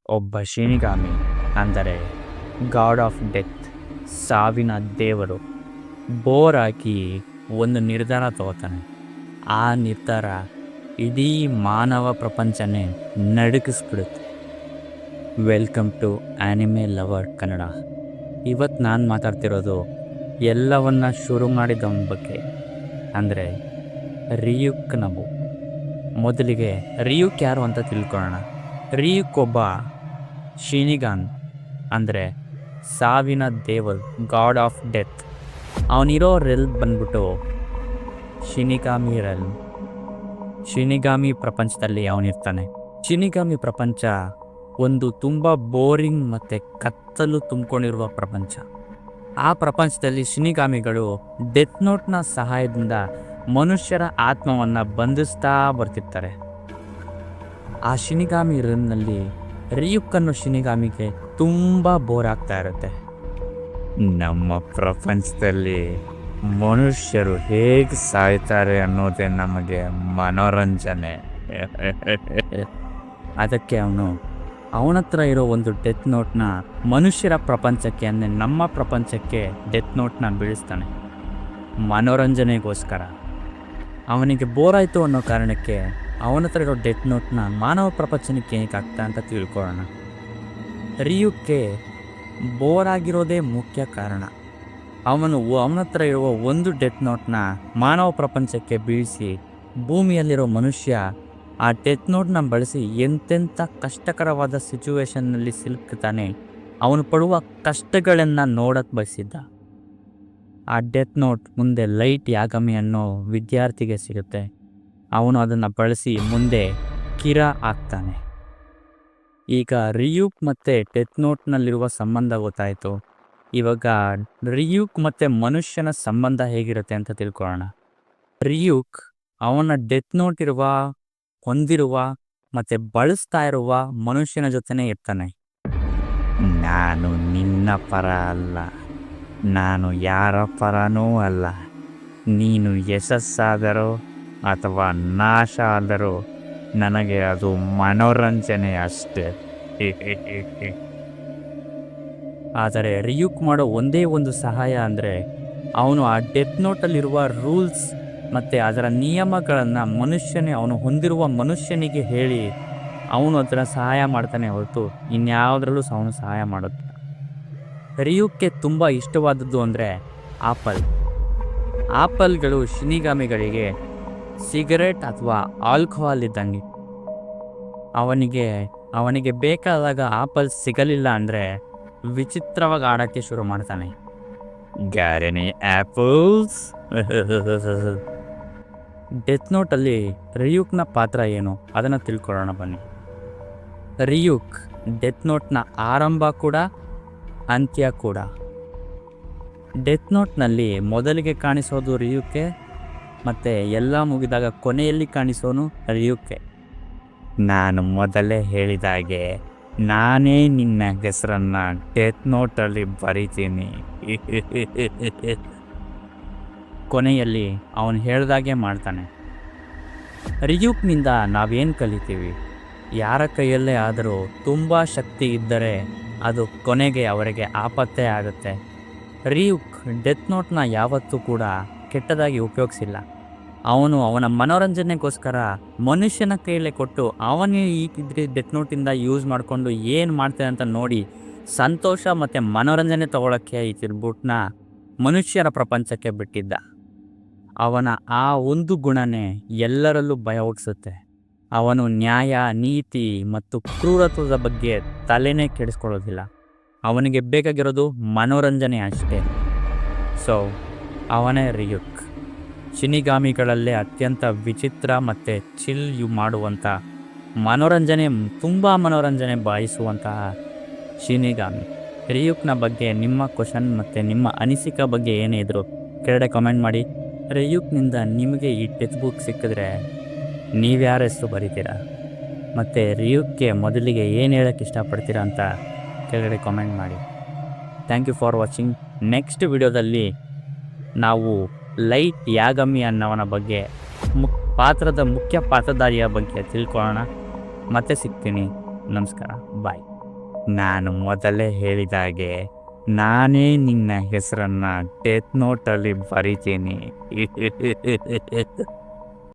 ಒಬ್ಬ ಶಿನಿಗಾಮಿ ಅಂದರೆ god of death, ಸಾವಿನ ದೇವರು, ಬೋರ್ ಆಗಿ ಒಂದು ನಿರ್ಧಾರ ತಗೋತಾನೆ. ಆ ನಿರ್ಧಾರ ಇಡೀ ಮಾನವ ಪ್ರಪಂಚನೇ ನಡುಗಿಸ್ಬಿಡುತ್ತೆ. Welcome to anime lover Kannada. ಇವತ್ತು ನಾನು ಮಾತಾಡ್ತಿರೋದು ಎಲ್ಲವನ್ನ ಶುರು ಮಾಡಿದವನ ಬಗ್ಗೆ, ಅಂದರೆ ರಿಯುಕ್ ನಬು. ಮೊದಲಿಗೆ ರಿಯುಕ್ ಯಾರು ಅಂತ ತಿಳ್ಕೊಳ್ಳೋಣ. ರಿಯುಕ್ ಒಬ್ಬ ಶಿನಿಗಾನ್, ಅಂದರೆ ಸಾವಿನ ದೇವರು, ಗಾಡ್ ಆಫ್ ಡೆತ್. ಅವನಿರೋ ರೆಲ್ ಬಂದ್ಬಿಟ್ಟು ಶಿನಿಗಾಮಿ ರೆಲ್. ಶಿನಿಗಾಮಿ ಪ್ರಪಂಚದಲ್ಲಿ ಅವನಿರ್ತಾನೆ. ಶಿನಿಗಾಮಿ ಪ್ರಪಂಚ ಒಂದು ತುಂಬ ಬೋರಿಂಗ್ ಮತ್ತು ಕತ್ತಲು ತುಂಬಿಕೊಂಡಿರುವ ಪ್ರಪಂಚ. ಆ ಪ್ರಪಂಚದಲ್ಲಿ ಶಿನಿಗಾಮಿಗಳು ಡೆತ್ ನೋಟ್ನ ಸಹಾಯದಿಂದ ಮನುಷ್ಯರ ಆತ್ಮವನ್ನು ಬಂಧಿಸ್ತಾ ಬರ್ತಿರ್ತಾರೆ. ಆ ಶಿನಿಗಾಮಿ ರೆಲ್ನಲ್ಲಿ ರಿಯುಕ್ ಅನ್ನೋ ಶಿನಿಗಾಮಿಗೆ ತುಂಬ ಬೋರ್ ಆಗ್ತಾ ಇರುತ್ತೆ. ನಮ್ಮ ಪ್ರಪಂಚದಲ್ಲಿ ಮನುಷ್ಯರು ಹೇಗೆ ಸಾಯ್ತಾರೆ ಅನ್ನೋದೇ ನಮಗೆ ಮನೋರಂಜನೆ. ಅದಕ್ಕೆ ಅವನ ಹತ್ರ ಇರೋ ಒಂದು ಡೆತ್ ನೋಟ್ನ ಮನುಷ್ಯರ ಪ್ರಪಂಚಕ್ಕೆ, ಅಂದರೆ ನಮ್ಮ ಪ್ರಪಂಚಕ್ಕೆ ಡೆತ್ ನೋಟ್ನ ಬೀಳಿಸ್ತಾನೆ ಮನೋರಂಜನೆಗೋಸ್ಕರ. ಅವನಿಗೆ ಬೋರ್ ಆಯಿತು ಅನ್ನೋ ಕಾರಣಕ್ಕೆ ಅವನ ಹತ್ರ ಇರೋ ಡೆತ್ ನೋಟ್ನ ಮಾನವ ಪ್ರಪಂಚಕ್ಕೆ ಏನಕ್ಕೆ ಆಗ್ತಾ ಅಂತ ತಿಳ್ಕೊಳ್ಳೋಣ. ರಿಯುಕ್ಗೆ ಬೋರ್ ಆಗಿರೋದೇ ಮುಖ್ಯ ಕಾರಣ. ಅವನ ಹತ್ರ ಇರುವ ಒಂದು ಡೆತ್ ನೋಟ್ನ ಮಾನವ ಪ್ರಪಂಚಕ್ಕೆ ಬೀಳಿಸಿ ಭೂಮಿಯಲ್ಲಿರೋ ಮನುಷ್ಯ ಆ ಡೆತ್ ನೋಟ್ನ ಬಳಸಿ ಎಂತೆಂಥ ಕಷ್ಟಕರವಾದ ಸಿಚುವೇಶನ್ನಲ್ಲಿ ಸಿಲುಕ್ತಾನೆ, ಅವನು ಪಡುವ ಕಷ್ಟಗಳನ್ನು ನೋಡಕ್ಕೆ ಬಯಸಿದ್ದ. ಆ ಡೆತ್ ನೋಟ್ ಮುಂದೆ ಲೈಟ್ ಯಾಗಮಿ ಅನ್ನೋ ವಿದ್ಯಾರ್ಥಿಗೆ ಸಿಗುತ್ತೆ. ಅವನು ಅದನ್ನು ಬಳಸಿ ಮುಂದೆ ಕಿರಾ ಆಗ್ತಾನೆ. ಈಗ ರಿಯುಕ್ ಮತ್ತು ಡೆತ್ ನೋಟ್ನಲ್ಲಿರುವ ಸಂಬಂಧ ಗೊತ್ತಾಯಿತು. ಇವಾಗ ರಿಯುಕ್ ಮತ್ತು ಮನುಷ್ಯನ ಸಂಬಂಧ ಹೇಗಿರುತ್ತೆ ಅಂತ ತಿಳ್ಕೊಳ್ಳೋಣ. ರಿಯುಕ್ ಅವನ ಡೆತ್ ನೋಟ್ ಹೊಂದಿರುವ ಮತ್ತು ಬಳಸ್ತಾ ಇರುವ ಮನುಷ್ಯನ ಜೊತೆನೇ ಇರ್ತಾನೆ. ನಾನು ನಿನ್ನ ಪರ ಅಲ್ಲ, ನಾನು ಯಾರ ಪರನೂ ಅಲ್ಲ. ನೀನು ಯಶಸ್ಸಾದರೂ ಅಥವಾ ನಾಶ ಆದರೂ ನನಗೆ ಅದು ಮನೋರಂಜನೆ ಅಷ್ಟೇ. ಆದರೆ ರಿಯುಕ್ ಮಾಡೋ ಒಂದೇ ಒಂದು ಸಹಾಯ ಅಂದರೆ ಅವನು ಆ ಡೆತ್ ನೋಟಲ್ಲಿರುವ ರೂಲ್ಸ್ ಮತ್ತು ಅದರ ನಿಯಮಗಳನ್ನು ಅವನು ಹೊಂದಿರುವ ಮನುಷ್ಯನಿಗೆ ಹೇಳಿ ಅವನು ಅದರ ಸಹಾಯ ಮಾಡ್ತಾನೆ ಹೊರತು ಇನ್ಯಾವುದರಲ್ಲೂ ಅವನು ಸಹಾಯ ಮಾಡುತ್ತೆ. ರಿಯುಕ್ಗೆ ತುಂಬ ಇಷ್ಟವಾದದ್ದು ಅಂದರೆ ಆಪಲ್ಗಳು ಶಿನಿಗಾಮಿಗಳಿಗೆ ಸಿಗರೇಟ್ ಅಥವಾ ಆಲ್ಕೋಹಾಲ್ ಇದ್ದಂಗೆ. ಅವನಿಗೆ ಬೇಕಾದಾಗ ಆಪಲ್ ಸಿಗಲಿಲ್ಲ ಅಂದರೆ ವಿಚಿತ್ರವಾಗಿ ಆಡೋಕ್ಕೆ ಶುರು ಮಾಡ್ತಾನೆ. ಗ್ಯಾರೆನಿ ಆ್ಯಪಲ್ಸ್. ಡೆತ್ ನೋಟಲ್ಲಿ ರಿಯುಕ್ನ ಪಾತ್ರ ಏನು ಅದನ್ನು ತಿಳ್ಕೊಳ್ಳೋಣ ಬನ್ನಿ. ರಿಯುಕ್ ಡೆತ್ ನೋಟ್ನ ಆರಂಭ ಕೂಡ ಅಂತ್ಯ ಕೂಡ. ಡೆತ್ ನೋಟ್ನಲ್ಲಿ ಮೊದಲಿಗೆ ಕಾಣಿಸೋದು ರಿಯುಕ್ಗೆ, ಮತ್ತು ಎಲ್ಲ ಮುಗಿದಾಗ ಕೊನೆಯಲ್ಲಿ ಕಾಣಿಸೋನು ರಿಯುಕ್ಗೆ. ನಾನು ಮೊದಲೇ ಹೇಳಿದಾಗೆ ನಾನೇ ನಿನ್ನ ಹೆಸರನ್ನು ಡೆತ್ ನೋಟಲ್ಲಿ ಬರೀತೀನಿ. ಕೊನೆಯಲ್ಲಿ ಅವನು ಹೇಳ್ದಾಗೆ ಮಾಡ್ತಾನೆ. ರಿಯುಕ್ನಿಂದ ನಾವೇನು ಕಲಿತೀವಿ? ಯಾರ ಕೈಯಲ್ಲೇ ಆದರೂ ತುಂಬ ಶಕ್ತಿ ಇದ್ದರೆ ಅದು ಕೊನೆಗೆ ಅವರಿಗೆ ಆಪತ್ತೇ ಆಗುತ್ತೆ. ರಿಯುಕ್ ಡೆತ್ ನೋಟ್ನ ಯಾವತ್ತೂ ಕೂಡ ಕೆಟ್ಟದಾಗಿ ಉಪಯೋಗಿಸಿಲ್ಲ. ಅವನ ಮನೋರಂಜನೆಗೋಸ್ಕರ ಮನುಷ್ಯನ ಕೈಯಲ್ಲೇ ಕೊಟ್ಟು ಅವನೇ ಈ ಡೆತ್ ನೋಟಿಂದ ಯೂಸ್ ಮಾಡಿಕೊಂಡು ಏನು ಮಾಡ್ತಾನೆ ಅಂತ ನೋಡಿ ಸಂತೋಷ ಮತ್ತು ಮನೋರಂಜನೆ ತಗೊಳ್ಳೋಕ್ಕೆ ಈ ಬುಟ್ನ ಮನುಷ್ಯರ ಪ್ರಪಂಚಕ್ಕೆ ಬಿಟ್ಟಿದ್ದ. ಅವನ ಆ ಒಂದು ಗುಣನೇ ಎಲ್ಲರಲ್ಲೂ ಭಯ ಹುಟ್ಟಿಸುತ್ತೆ. ಅವನು ನ್ಯಾಯ, ನೀತಿ ಮತ್ತು ಕ್ರೂರತ್ವದ ಬಗ್ಗೆ ತಲೆನೇ ಕೆಡಿಸ್ಕೊಳ್ಳೋದಿಲ್ಲ. ಅವನಿಗೆ ಬೇಕಾಗಿರೋದು ಮನೋರಂಜನೆ ಅಷ್ಟೇ. ಸೊ ಅವನೇ ರಿಯುಕ್, ಶಿನಿಗಾಮಿಗಳಲ್ಲೇ ಅತ್ಯಂತ ವಿಚಿತ್ರ ಮತ್ತು ಚಿಲ್ ಮಾಡುವಂಥ ತುಂಬ ಮನೋರಂಜನೆ ಬಯಸುವಂತಹ ಶಿನಿಗಾಮಿ. ರಿಯುಕ್ನ ಬಗ್ಗೆ ನಿಮ್ಮ ಕ್ವಶನ್ ಮತ್ತು ನಿಮ್ಮ ಅನಿಸಿಕೆ ಬಗ್ಗೆ ಏನೇ ಇದ್ದರೂ ಕೆಳಗಡೆ ಕಮೆಂಟ್ ಮಾಡಿ. ರಿಯುಕ್ನಿಂದ ನಿಮಗೆ ಈ ಡೆತ್ ಬುಕ್ ಸಿಕ್ಕಿದ್ರೆ ನೀವ್ಯಾರ ಹೆಸರು ಬರೀತೀರಾ? ಮತ್ತು ರಿಯುಕ್ಗೆ ಮೊದಲಿಗೆ ಏನು ಹೇಳೋಕ್ಕೆ ಇಷ್ಟಪಡ್ತೀರಾ ಅಂತ ಕೆಳಗಡೆ ಕಾಮೆಂಟ್ ಮಾಡಿ. Thank you for watching. Next ವಿಡಿಯೋದಲ್ಲಿ ನಾವು ಲೈಟ್ ಯಾಗಮಿ ಅನ್ನೋವನ ಬಗ್ಗೆ, ಮುಖ್ಯ ಪಾತ್ರಧಾರಿಯ ಬಗ್ಗೆ ತಿಳ್ಕೊಳ್ಳೋಣ. ಮತ್ತೆ ಸಿಗ್ತೀನಿ. ನಮಸ್ಕಾರ, ಬಾಯ್. ನಾನು ಮೊದಲೇ ಹೇಳಿದಾಗೆ ನಾನೇ ನಿನ್ನ ಹೆಸರನ್ನ ಡೆತ್ ನೋಟಲ್ಲಿ ಬರಿತೀನಿ.